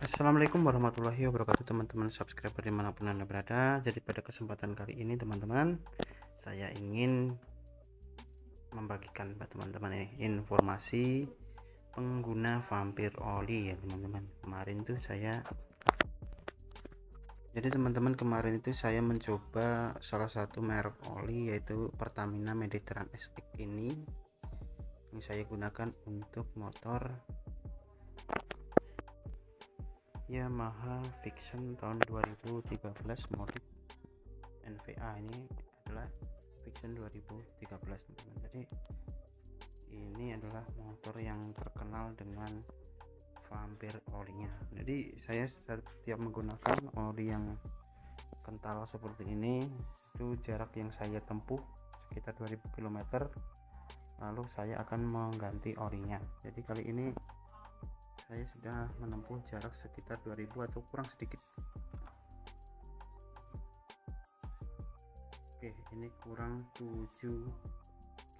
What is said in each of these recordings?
Assalamualaikum warahmatullahi wabarakatuh, teman-teman subscriber dimanapun anda berada. Jadi pada kesempatan kali ini teman-teman, saya ingin membagikan buat teman-teman ini informasi pengguna vampir oli ya teman-teman. Kemarin itu saya mencoba salah satu merek oli, yaitu Pertamina Mediterran SX ini, yang saya gunakan untuk motor Yamaha Vixion tahun 2013 modif NVA. Ini adalah Vixion 2013 teman-teman. Jadi ini adalah motor yang terkenal dengan vampir olinya. Jadi saya setiap menggunakan oli yang kental seperti ini, itu jarak yang saya tempuh sekitar 2000 km, lalu saya akan mengganti olinya. Jadi kali ini saya sudah menempuh jarak sekitar 2000 atau kurang sedikit. Oke, ini kurang 7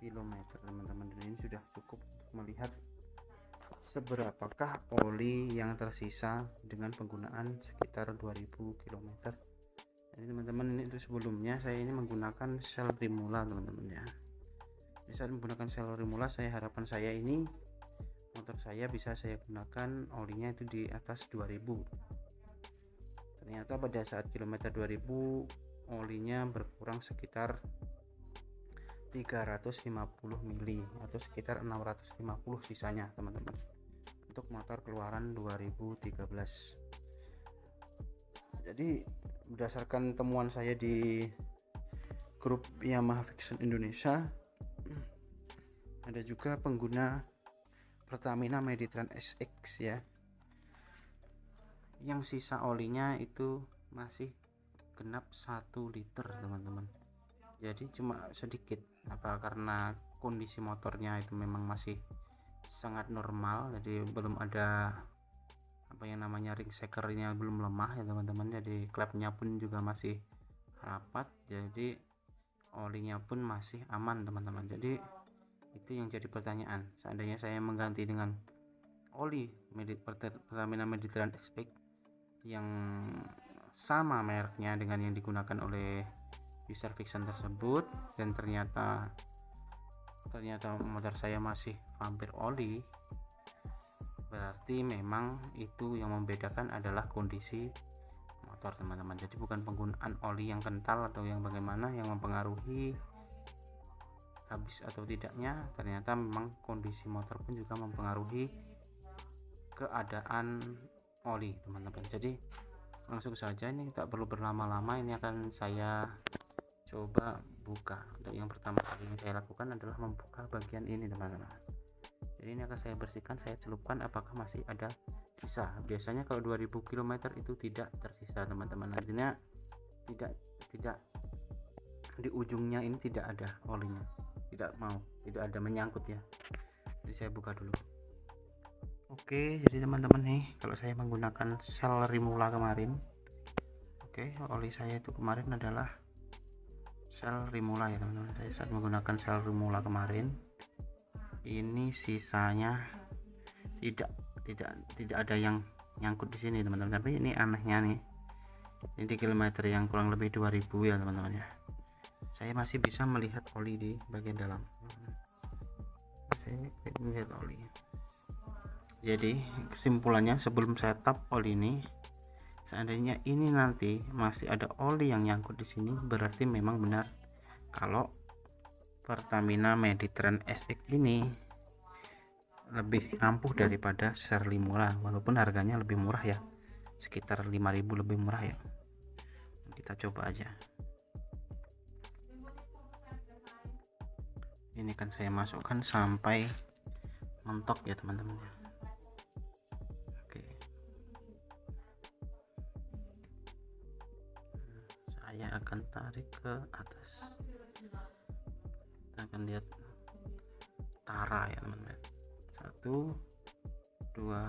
km teman-teman, dan ini sudah cukup untuk melihat seberapakah oli yang tersisa dengan penggunaan sekitar 2000 km. Jadi teman-teman, ini itu sebelumnya saya ini menggunakan sel Rimula teman-teman ya. Di saat menggunakan sel Rimula, harapan saya ini motor saya bisa saya gunakan olinya itu di atas 2000. Ternyata pada saat kilometer 2000 olinya berkurang sekitar 350 mili atau sekitar 650 sisanya teman-teman, untuk motor keluaran 2013. Jadi berdasarkan temuan saya di grup Yamaha Vixion Indonesia, ada juga pengguna Pertamina Mediterran SX ya, yang sisa olinya itu masih genap 1 liter teman-teman. Jadi cuma sedikit, apa karena kondisi motornya itu memang masih sangat normal, jadi belum ada apa yang namanya ring shakernya belum lemah ya teman-teman. Jadi klepnya pun juga masih rapat, jadi olinya pun masih aman teman-teman. Jadi itu yang jadi pertanyaan, seandainya saya mengganti dengan oli Pertamina Mediterran SX yang sama mereknya dengan yang digunakan oleh user Vixion tersebut, dan ternyata motor saya masih vampir oli, berarti memang itu yang membedakan adalah kondisi motor teman-teman. Jadi bukan penggunaan oli yang kental atau yang bagaimana yang mempengaruhi habis atau tidaknya, ternyata memang kondisi motor pun juga mempengaruhi keadaan oli teman-teman. Jadi langsung saja, ini tak perlu berlama-lama, ini akan saya coba buka. Untuk yang pertama kali yang saya lakukan adalah membuka bagian ini teman-teman. Jadi ini akan saya bersihkan, saya celupkan apakah masih ada sisa. Biasanya kalau 2000 km itu tidak tersisa teman-teman, artinya tidak di ujungnya ini tidak ada olinya, tidak ada menyangkut ya. Jadi saya buka dulu. Oke, jadi teman-teman nih, kalau saya menggunakan sel Rimula kemarin, oli saya itu kemarin adalah sel Rimula ya teman-teman. Saya saat menggunakan sel Rimula kemarin, ini sisanya tidak ada yang nyangkut di sini teman-teman. Tapi ini anehnya nih, ini di kilometer yang kurang lebih 2000 ya teman-teman ya, saya masih bisa melihat oli di bagian dalam. Saya melihat oli. Jadi kesimpulannya, sebelum saya tap oli ini, seandainya ini nanti masih ada oli yang nyangkut di sini, berarti memang benar kalau Pertamina Mediterran SX ini lebih ampuh daripada sel Rimula, walaupun harganya lebih murah ya, sekitar 5000 lebih murah ya. Kita coba aja. Ini kan saya masukkan sampai mentok ya teman-teman. Oke, saya akan tarik ke atas, kita akan lihat tara ya teman-teman. 1 2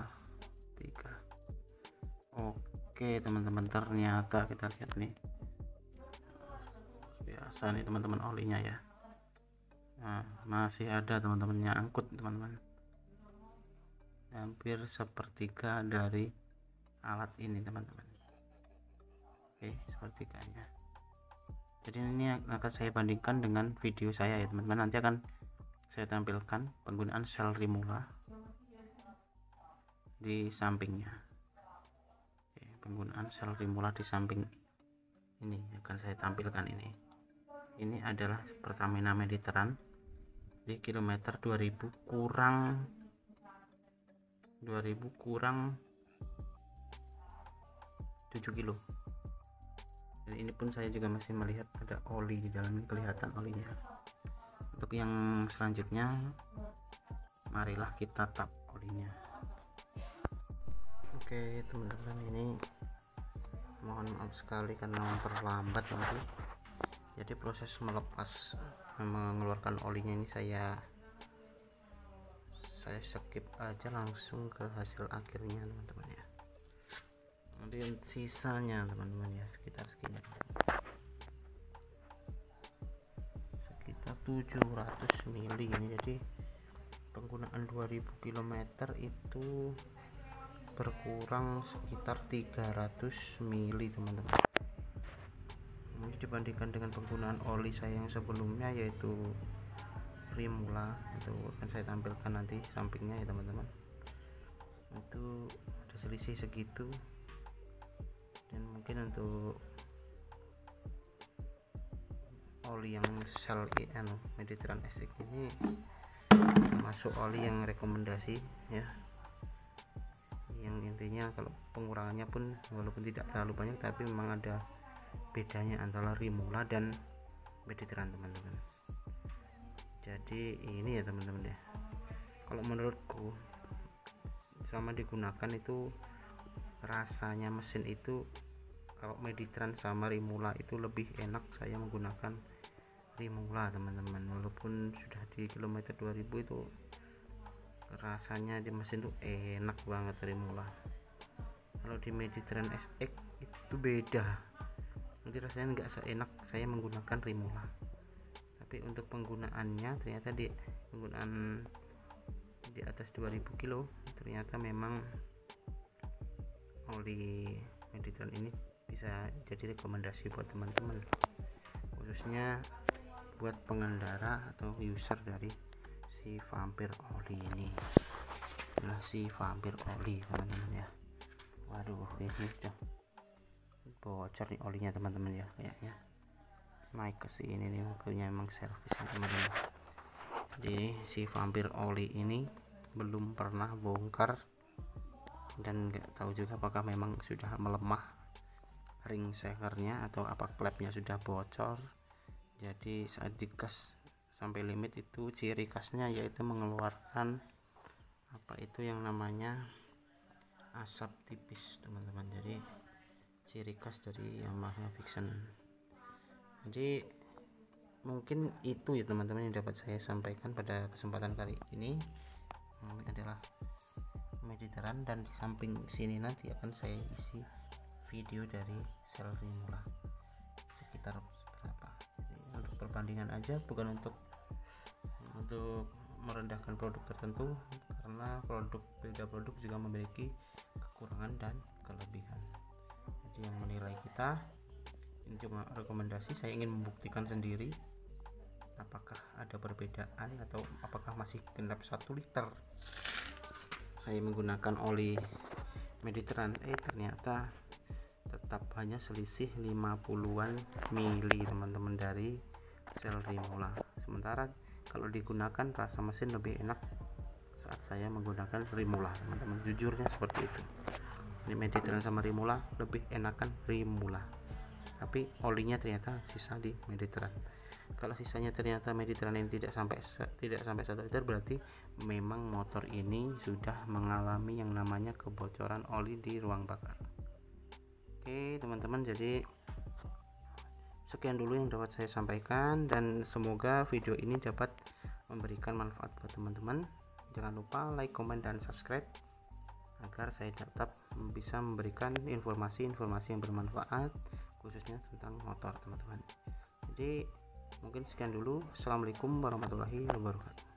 3. Oke teman-teman, ternyata kita lihat nih, biasa nih teman-teman olinya ya. Nah, masih ada teman-teman nyangkut teman-teman, hampir sepertiga dari alat ini teman-teman. Oke, sepertiganya. Jadi ini akan saya bandingkan dengan video saya ya teman-teman. Nanti akan saya tampilkan penggunaan sel Rimula di sampingnya. Oke, penggunaan sel Rimula di samping ini akan saya tampilkan. Ini adalah Pertamina Mediterran di kilometer 2000 kurang 7 kilo. Dan ini pun saya juga masih melihat ada oli di dalam, kelihatan olinya. Untuk yang selanjutnya, marilah kita tap olinya. Oke teman-teman, ini mohon maaf sekali karena memperlambat nanti. Jadi proses melepas mengeluarkan olinya ini saya skip aja, langsung ke hasil akhirnya teman-teman ya. Nanti sisanya teman-teman ya sekitar segini, sekitar 700 mili ini. Jadi penggunaan 2000 km itu berkurang sekitar 300 mili teman-teman. Ini dibandingkan dengan penggunaan oli saya yang sebelumnya, yaitu Rimula, itu akan saya tampilkan nanti sampingnya ya teman-teman. Itu ada selisih segitu. Dan mungkin untuk oli yang sel Mediterran Estate ini termasuk oli yang rekomendasi ya, yang intinya kalau pengurangannya pun walaupun tidak terlalu banyak, tapi memang ada bedanya antara Rimula dan Mediterran teman-teman. Jadi ini ya teman-teman ya, kalau menurutku selama digunakan itu rasanya mesin itu, kalau Mediterran sama Rimula itu lebih enak saya menggunakan Rimula teman-teman. Walaupun sudah di kilometer 2000 itu rasanya di mesin tuh enak banget Rimula. Kalau di Mediterran SX itu beda, nanti rasanya nggak seenak saya menggunakan Rimula. Tapi untuk penggunaannya ternyata di penggunaan di atas 2000 kilo ternyata memang oli Mediterran ini bisa jadi rekomendasi buat teman-teman, khususnya buat pengendara atau user dari si Vampir Oli ini. Adalah si Vampir Oli teman-teman ya. Waduh, ini udah bocor nih olinya teman-teman ya, kayaknya naik ke sini nih, makanya emang servis teman-teman. Jadi si Vampir Oli ini belum pernah bongkar, dan nggak tahu juga apakah memang sudah melemah ring sekernya atau apa klepnya sudah bocor. Jadi saat digas sampai limit itu ciri khasnya yaitu mengeluarkan apa itu yang namanya asap tipis teman-teman. Jadi ciri khas dari Yamaha Vision. Jadi mungkin itu ya teman-teman yang dapat saya sampaikan pada kesempatan kali ini. Ini adalah Mediterran, dan di samping sini nanti akan saya isi video dari sel Rimula sekitar berapa. Jadi untuk perbandingan aja, bukan untuk merendahkan produk tertentu, karena beda produk juga memiliki kekurangan dan kelebihan. Jadi yang menilai kita ini cuma rekomendasi, saya ingin membuktikan sendiri apakah ada perbedaan atau apakah masih genap 1 liter saya menggunakan oli Mediterran. Ternyata tetap hanya selisih 50-an mili teman-teman dari sel Rimula. Sementara kalau digunakan rasa mesin lebih enak saat saya menggunakan Rimula teman-teman, jujurnya seperti itu. Ini Mediterran sama Rimula lebih enakan Rimula, tapi olinya ternyata sisa di Mediterran. Kalau sisanya ternyata Mediterran ini tidak sampai 1 liter, berarti memang motor ini sudah mengalami yang namanya kebocoran oli di ruang bakar. Oke teman-teman, jadi sekian dulu yang dapat saya sampaikan, dan semoga video ini dapat memberikan manfaat buat teman-teman. Jangan lupa like, comment, dan subscribe agar saya tetap bisa memberikan informasi-informasi yang bermanfaat khususnya tentang motor teman-teman. Jadi mungkin sekian dulu. Assalamualaikum warahmatullahi wabarakatuh.